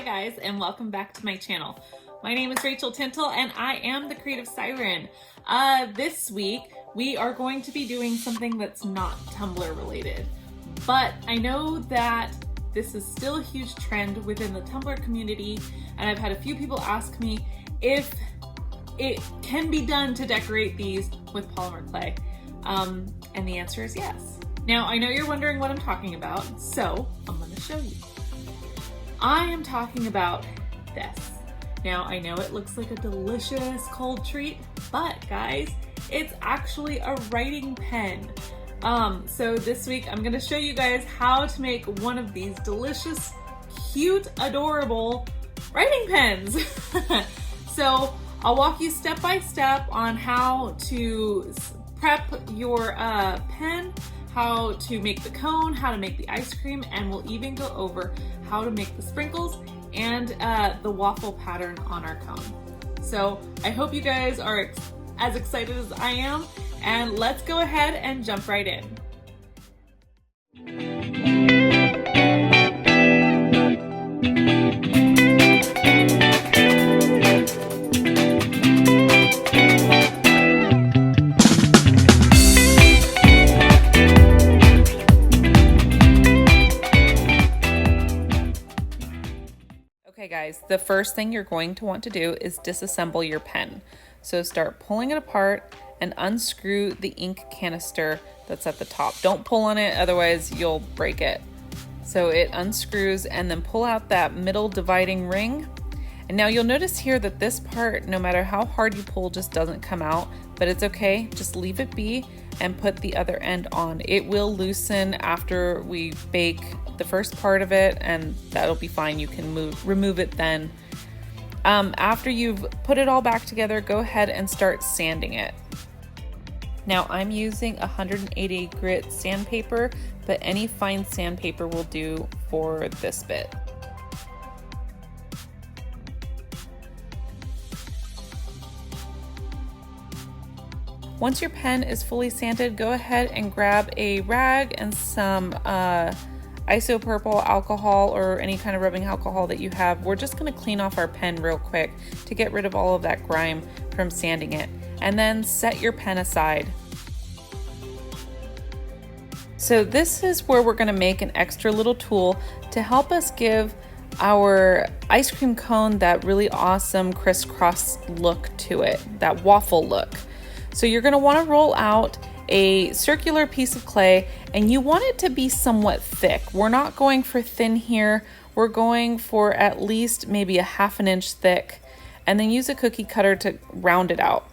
guys, and welcome back to my channel. My name is Rachel Tintle and I am the Creative Siren. This week we are going to be doing something that's not Tumblr related, but I know that this is still a huge trend within the Tumblr community, and I've had a few people ask me if it can be done to decorate these with polymer clay, and the answer is yes. Now I know you're wondering what I'm talking about, so I'm going to show you. I am talking about this. Now I know it looks like a delicious cold treat, but guys, it's actually a writing pen. So this week I'm gonna show you guys how to make one of these delicious, cute, adorable writing pens. So I'll walk you step by step on how to prep your pen, how to make the cone, how to make the ice cream, and we'll even go over how to make the sprinkles and the waffle pattern on our cone. So I hope you guys are as excited as I am, and let's go ahead and jump right in. Okay guys, the first thing you're going to want to do is disassemble your pen. So start pulling it apart and unscrew the ink canister that's at the top. Don't pull on it, otherwise you'll break it. So it unscrews, and then pull out that middle dividing ring. And now you'll notice here that this part, no matter how hard you pull, just doesn't come out, but it's okay. Just leave it be and put the other end on. It will loosen after we bake the first part of it, and that'll be fine. You can remove it then. After you've put it all back together, go ahead and start sanding it. Now I'm using 180 grit sandpaper, but any fine sandpaper will do for this bit. Once your pen is fully sanded, go ahead and grab a rag and some isopropyl alcohol or any kind of rubbing alcohol that you have. We're just going to clean off our pen real quick to get rid of all of that grime from sanding it, and then set your pen aside. So this is where we're going to make an extra little tool to help us give our ice cream cone that really awesome crisscross look to it, that waffle look. So you're going to want to roll out a circular piece of clay, and you want it to be somewhat thick. We're not going for thin here. We're going for at least maybe a ½ inch thick, and then use a cookie cutter to round it out.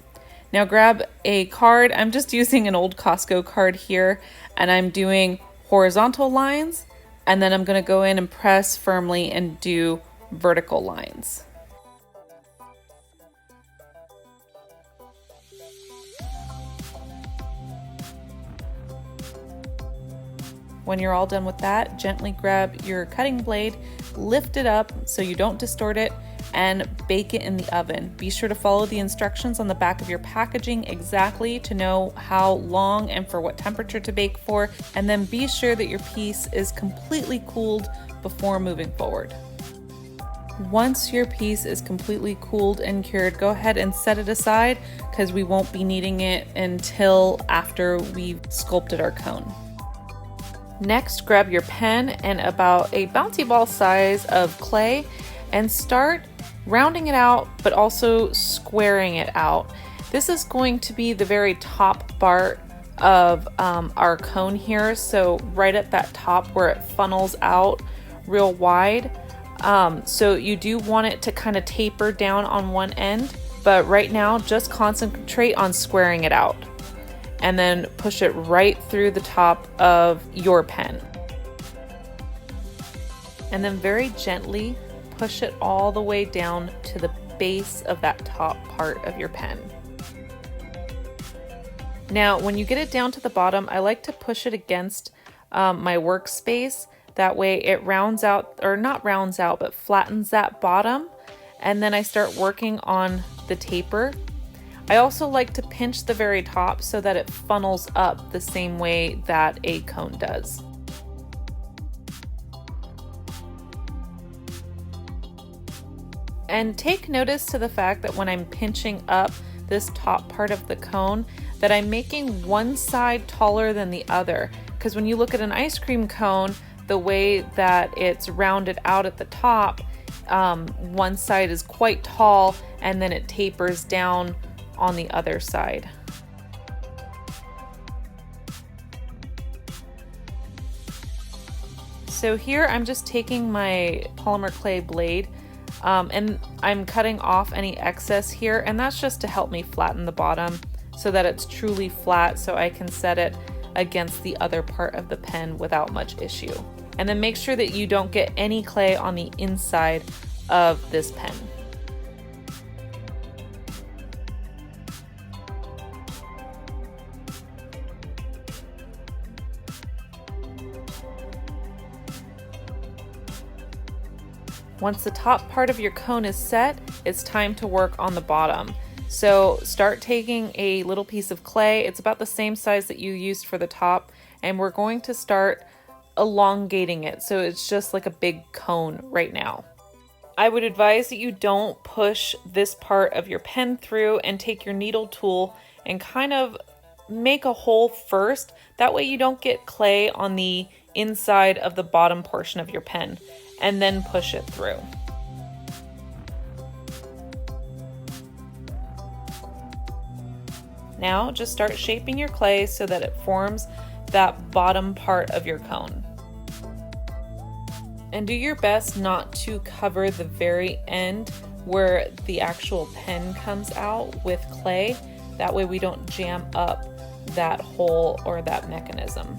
Now grab a card. I'm just using an old Costco card here, and I'm doing horizontal lines, and then I'm going to go in and press firmly and do vertical lines. When you're all done with that, gently grab your cutting blade, lift it up so you don't distort it, and bake it in the oven. Be sure to follow the instructions on the back of your packaging exactly to know how long and for what temperature to bake for, and then be sure that your piece is completely cooled before moving forward. Once your piece is completely cooled and cured, go ahead and set it aside because we won't be needing it until after we've sculpted our cone. Next, grab your pen and about a bouncy ball size of clay and start rounding it out, but also squaring it out. This is going to be the very top part of our cone here. So right at that top where it funnels out real wide. So you do want it to kind of taper down on one end, but right now just concentrate on squaring it out. And then push it right through the top of your pen. And then very gently push it all the way down to the base of that top part of your pen. Now, when you get it down to the bottom, I like to push it against my workspace. That way it rounds out, or not rounds out, but flattens that bottom. And then I start working on the taper. I also like to pinch the very top so that it funnels up the same way that a cone does. And take notice to the fact that when I'm pinching up this top part of the cone, that I'm making one side taller than the other. Because when you look at an ice cream cone, the way that it's rounded out at the top, one side is quite tall and then it tapers down on the other side. So here I'm just taking my polymer clay blade and I'm cutting off any excess here, and that's just to help me flatten the bottom so that it's truly flat so I can set it against the other part of the pen without much issue. And then make sure that you don't get any clay on the inside of this pen. Once the top part of your cone is set, it's time to work on the bottom. So start taking a little piece of clay. It's about the same size that you used for the top, and we're going to start elongating it so it's just like a big cone right now. I would advise that you don't push this part of your pen through, and take your needle tool and kind of make a hole first. That way you don't get clay on the inside of the bottom portion of your pen, and then push it through. Now just start shaping your clay so that it forms that bottom part of your cone. And do your best not to cover the very end where the actual pen comes out with clay. That way we don't jam up that hole or that mechanism.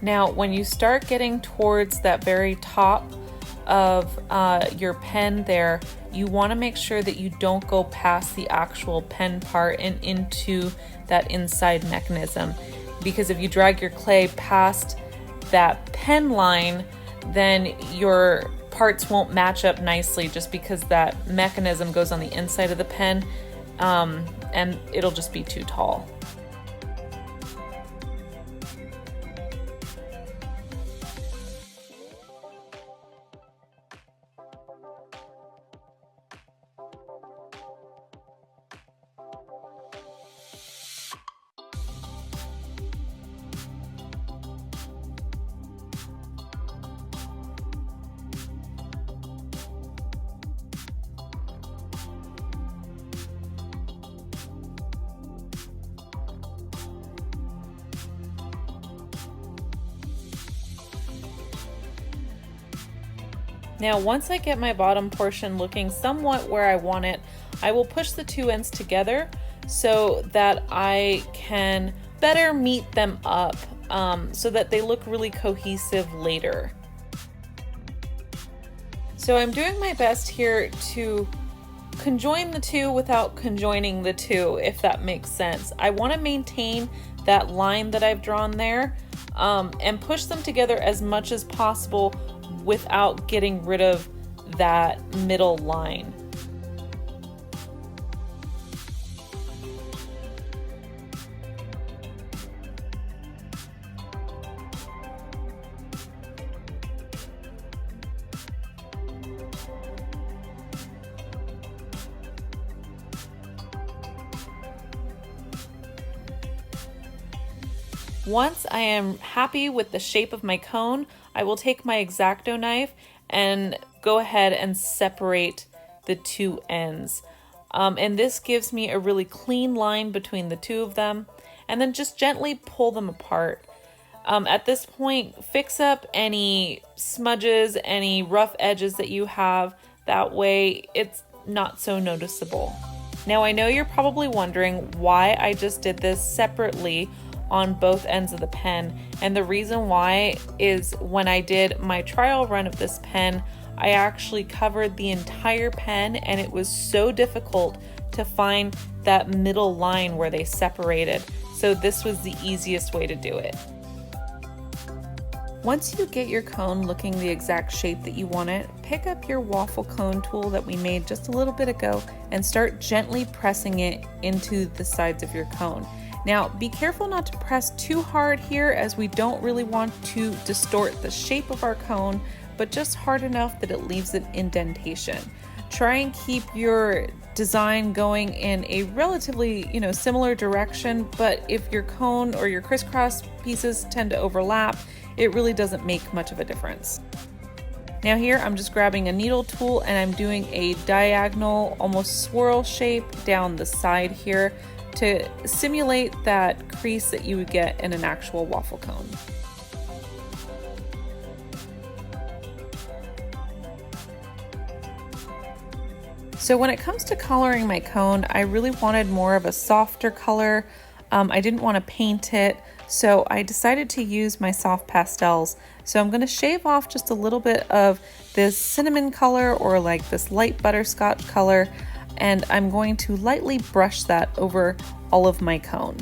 Now, when you start getting towards that very top of your pen there, you want to make sure that you don't go past the actual pen part and into that inside mechanism. Because if you drag your clay past that pen line, then your parts won't match up nicely, just because that mechanism goes on the inside of the pen, and it'll just be too tall. Now, once I get my bottom portion looking somewhat where I want it, I will push the two ends together so that I can better meet them up so that they look really cohesive later. So I'm doing my best here to conjoin the two without conjoining the two, if that makes sense. I want to maintain that line that I've drawn there and push them together as much as possible without getting rid of that middle line. Once I am happy with the shape of my cone, I will take my X-Acto knife and go ahead and separate the two ends. And this gives me a really clean line between the two of them, and then just gently pull them apart. At this point, fix up any smudges, any rough edges that you have. That way it's not so noticeable. Now, I know you're probably wondering why I just did this separately on both ends of the pen, and the reason why is when I did my trial run of this pen, I actually covered the entire pen, and it was so difficult to find that middle line where they separated. So this was the easiest way to do it. Once you get your cone looking the exact shape that you want it, pick up your waffle cone tool that we made just a little bit ago and start gently pressing it into the sides of your cone. Now, be careful not to press too hard here, as we don't really want to distort the shape of our cone, but just hard enough that it leaves an indentation. Try and keep your design going in a relatively, similar direction, but if your cone or your crisscross pieces tend to overlap, it really doesn't make much of a difference. Now here I'm just grabbing a needle tool and I'm doing a diagonal, almost swirl shape down the side here to simulate that crease that you would get in an actual waffle cone. So when it comes to coloring my cone, I really wanted more of a softer color. I didn't want to paint it, so I decided to use my soft pastels. So I'm going to shave off just a little bit of this cinnamon color, or like this light butterscotch color, and I'm going to lightly brush that over all of my cone.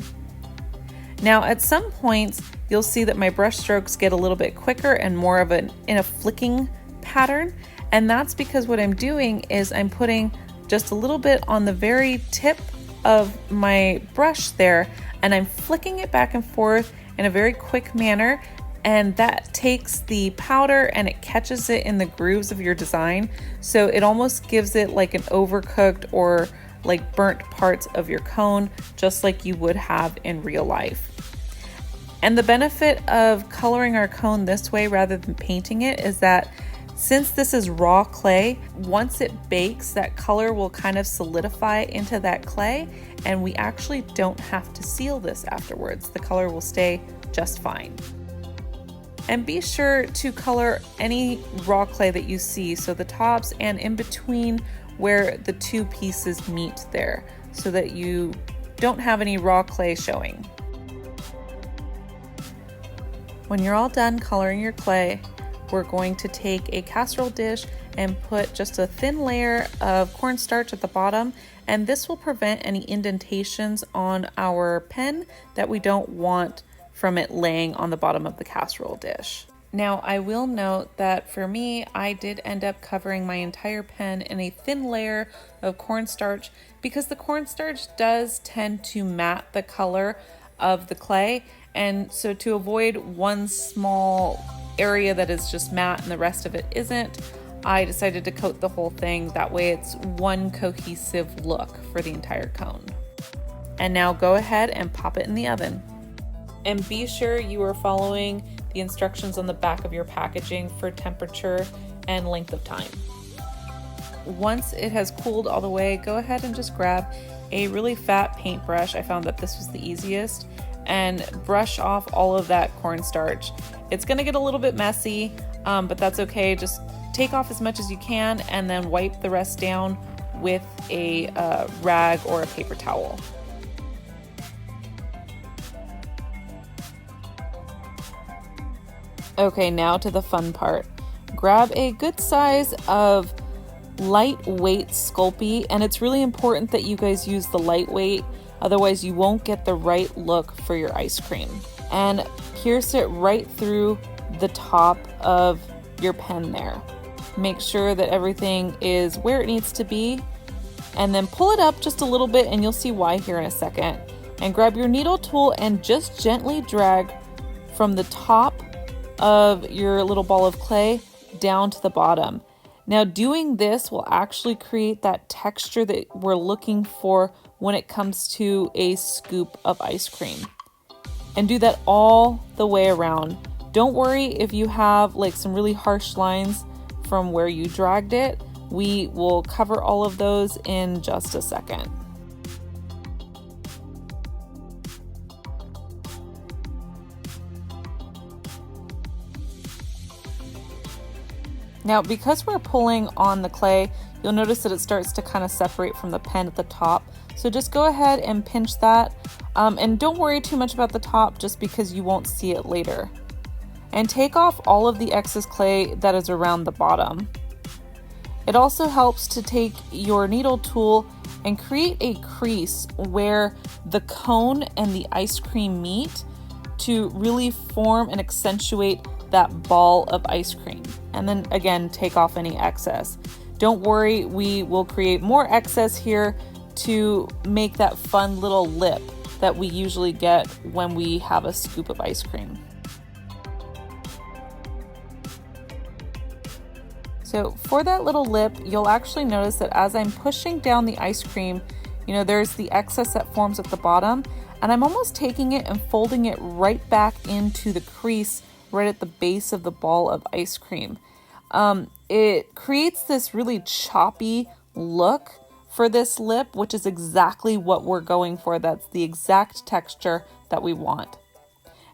Now at some points you'll see that my brush strokes get a little bit quicker and more of in a flicking pattern, and that's because what I'm doing is I'm putting just a little bit on the very tip of my brush there, and I'm flicking it back and forth in a very quick manner, and that takes the powder and it catches it in the grooves of your design, so it almost gives it like an overcooked or like burnt parts of your cone, just like you would have in real life. And the benefit of coloring our cone this way rather than painting it is that since this is raw clay, once it bakes, that color will kind of solidify into that clay, and we actually don't have to seal this afterwards. The color will stay just fine. And be sure to color any raw clay that you see, so the tops and in between where the two pieces meet there, so that you don't have any raw clay showing. When you're all done coloring your clay, we're going to take a casserole dish and put just a thin layer of cornstarch at the bottom, and this will prevent any indentations on our pen that we don't want from it laying on the bottom of the casserole dish. Now I will note that for me, I did end up covering my entire pen in a thin layer of cornstarch because the cornstarch does tend to matte the color of the clay, and so to avoid one small area that is just matte and the rest of it isn't, I decided to coat the whole thing. That way it's one cohesive look for the entire cone. And now go ahead and pop it in the oven. And be sure you are following the instructions on the back of your packaging for temperature and length of time. Once it has cooled all the way, go ahead and just grab a really fat paintbrush. I found that this was the easiest, and brush off all of that cornstarch. It's gonna get a little bit messy, but that's okay. Just take off as much as you can and then wipe the rest down with a rag or a paper towel. Okay, now to the fun part. Grab a good size of lightweight Sculpey, and it's really important that you guys use the lightweight, otherwise you won't get the right look for your ice cream. And pierce it right through the top of your pen there. Make sure that everything is where it needs to be, and then pull it up just a little bit, and you'll see why here in a second. And grab your needle tool and just gently drag from the top of your little ball of clay down to the bottom. Now doing this will actually create that texture that we're looking for when it comes to a scoop of ice cream. And do that all the way around. Don't worry if you have like some really harsh lines from where you dragged it. We will cover all of those in just a second. Now, because we're pulling on the clay, you'll notice that it starts to kind of separate from the pen at the top. So just go ahead and pinch that, and don't worry too much about the top just because you won't see it later. And take off all of the excess clay that is around the bottom. It also helps to take your needle tool and create a crease where the cone and the ice cream meet to really form and accentuate that ball of ice cream. And then again, take off any excess. Don't worry, we will create more excess here to make that fun little lip that we usually get when we have a scoop of ice cream. So for that little lip, you'll actually notice that as I'm pushing down the ice cream, you know, there's the excess that forms at the bottom, and I'm almost taking it and folding it right back into the crease right at the base of the ball of ice cream. It creates this really choppy look for this lip, which is exactly what we're going for. That's the exact texture that we want.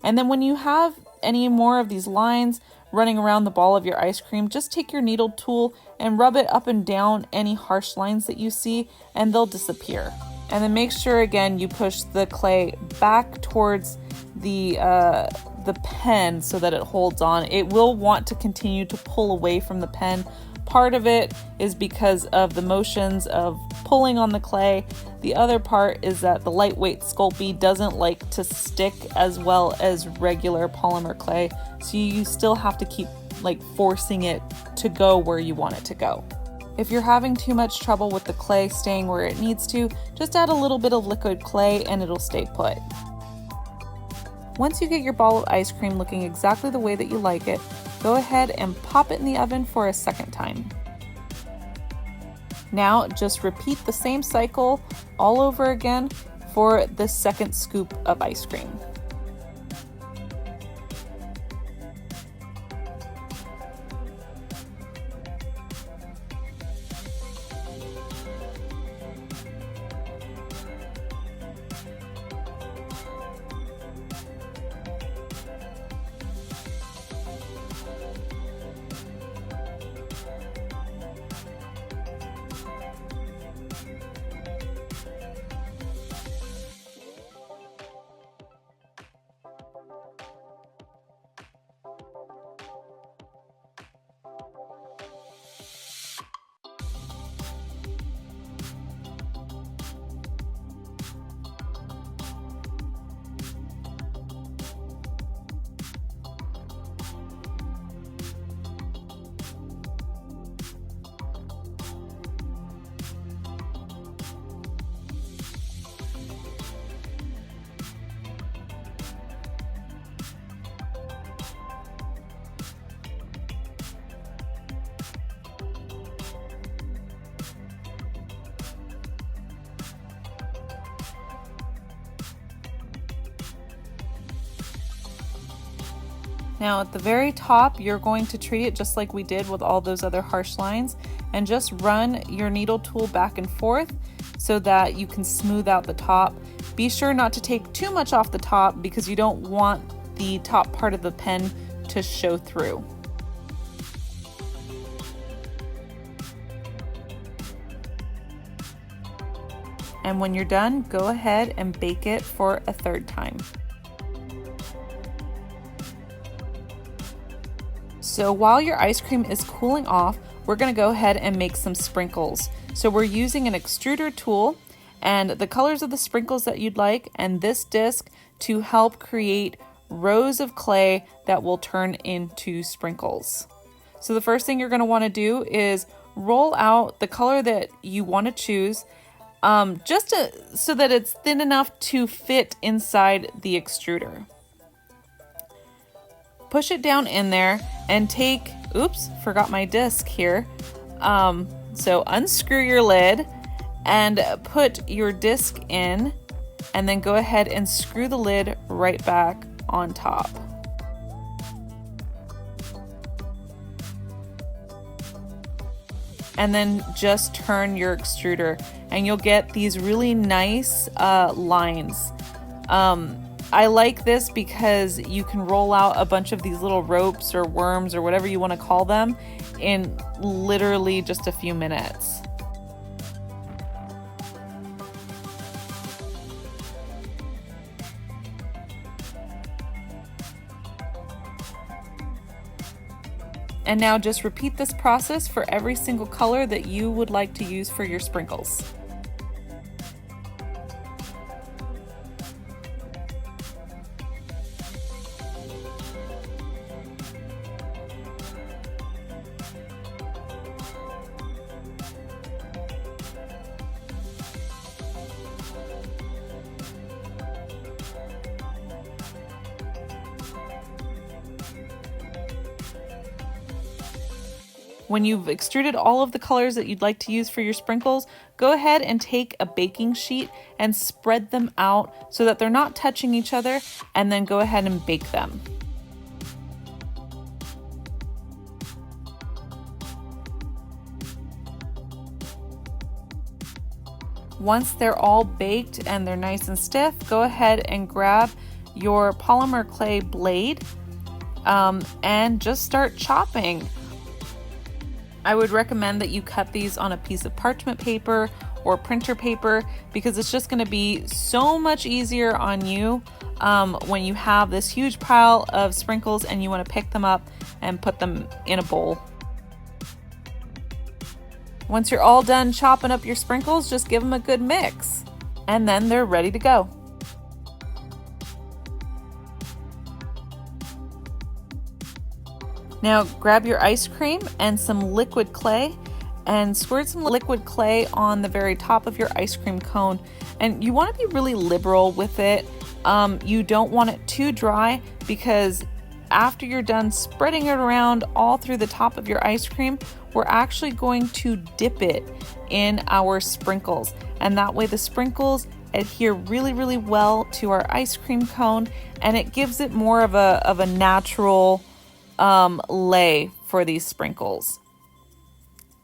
And then when you have any more of these lines running around the ball of your ice cream, just take your needle tool and rub it up and down any harsh lines that you see, and they'll disappear. And then make sure again you push the clay back towards the pen so that it holds on. It will want to continue to pull away from the pen. Part of it is because of the motions of pulling on the clay. The other part is that the lightweight Sculpey doesn't like to stick as well as regular polymer clay, so you still have to keep like forcing it to go where you want it to go. If you're having too much trouble with the clay staying where it needs to, just add a little bit of liquid clay and it'll stay put. Once you get your ball of ice cream looking exactly the way that you like it, go ahead and pop it in the oven for a second time. Now just repeat the same cycle all over again for the second scoop of ice cream. Now at the very top, you're going to treat it just like we did with all those other harsh lines, and just run your needle tool back and forth so that you can smooth out the top. Be sure not to take too much off the top because you don't want the top part of the pen to show through. And when you're done, go ahead and bake it for a third time. So while your ice cream is cooling off, we're going to go ahead and make some sprinkles. So we're using an extruder tool and the colors of the sprinkles that you'd like, and this disc to help create rows of clay that will turn into sprinkles. So the first thing you're going to want to do is roll out the color that you want to choose, so that it's thin enough to fit inside the extruder. Push it down in there and take, oops, forgot my disc here. So unscrew your lid and put your disc in, and then go ahead and screw the lid right back on top. And then just turn your extruder and you'll get these really nice lines. I like this because you can roll out a bunch of these little ropes or worms or whatever you want to call them in literally just a few minutes. And now just repeat this process for every single color that you would like to use for your sprinkles. When you've extruded all of the colors that you'd like to use for your sprinkles, go ahead and take a baking sheet and spread them out so that they're not touching each other, and then go ahead and bake them. Once they're all baked and they're nice and stiff, go ahead and grab your polymer clay blade and just start chopping. I would recommend that you cut these on a piece of parchment paper or printer paper, because it's just going to be so much easier on you when you have this huge pile of sprinkles and you want to pick them up and put them in a bowl. Once you're all done chopping up your sprinkles, just give them a good mix, and then they're ready to go. Now grab your ice cream and some liquid clay and squirt some liquid clay on the very top of your ice cream cone. And you want to be really liberal with it. You don't want it too dry, because after you're done spreading it around all through the top of your ice cream, we're actually going to dip it in our sprinkles. And that way the sprinkles adhere really well to our ice cream cone, and it gives it more of a natural lay for these sprinkles.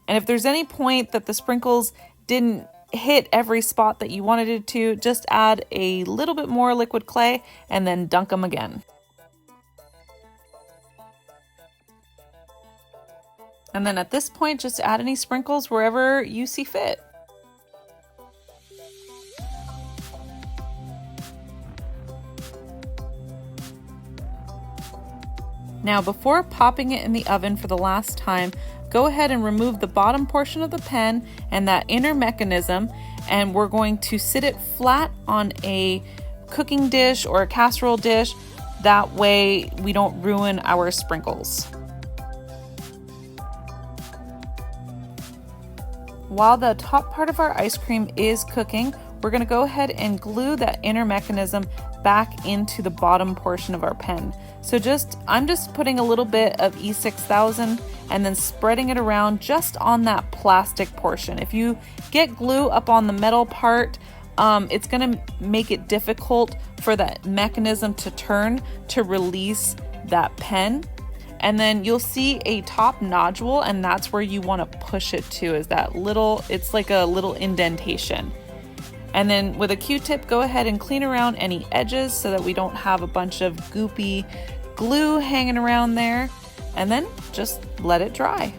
And if there's any point that the sprinkles didn't hit every spot that you wanted it to, just add a little bit more liquid clay and then dunk them again. And then at this point, just add any sprinkles wherever you see fit. Now, before popping it in the oven for the last time, go ahead and remove the bottom portion of the pen and that inner mechanism, and we're going to sit it flat on a cooking dish or a casserole dish. That way we don't ruin our sprinkles. While the top part of our ice cream is cooking, we're going to go ahead and glue that inner mechanism back into the bottom portion of our pen. So I'm just putting a little bit of E6000 and then spreading it around just on that plastic portion. If you get glue up on the metal part, it's going to make it difficult for that mechanism to turn to release that pen. And then you'll see a top nodule, and that's where you want to push it to, is that little, it's like a little indentation. And then with a Q-tip, go ahead and clean around any edges so that we don't have a bunch of goopy glue hanging around there, and then just let it dry.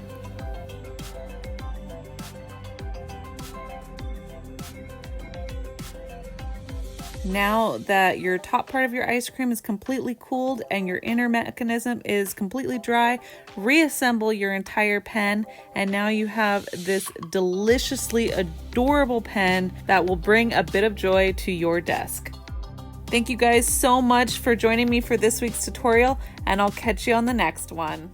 Now that your top part of your ice cream is completely cooled and your inner mechanism is completely dry, reassemble your entire pen, and now you have this deliciously adorable pen that will bring a bit of joy to your desk. Thank you guys so much for joining me for this week's tutorial, and I'll catch you on the next one.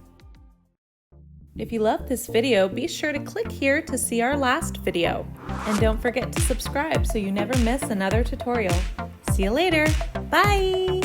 If you love this video, be sure to click here to see our last video. And don't forget to subscribe so you never miss another tutorial. See you later. Bye!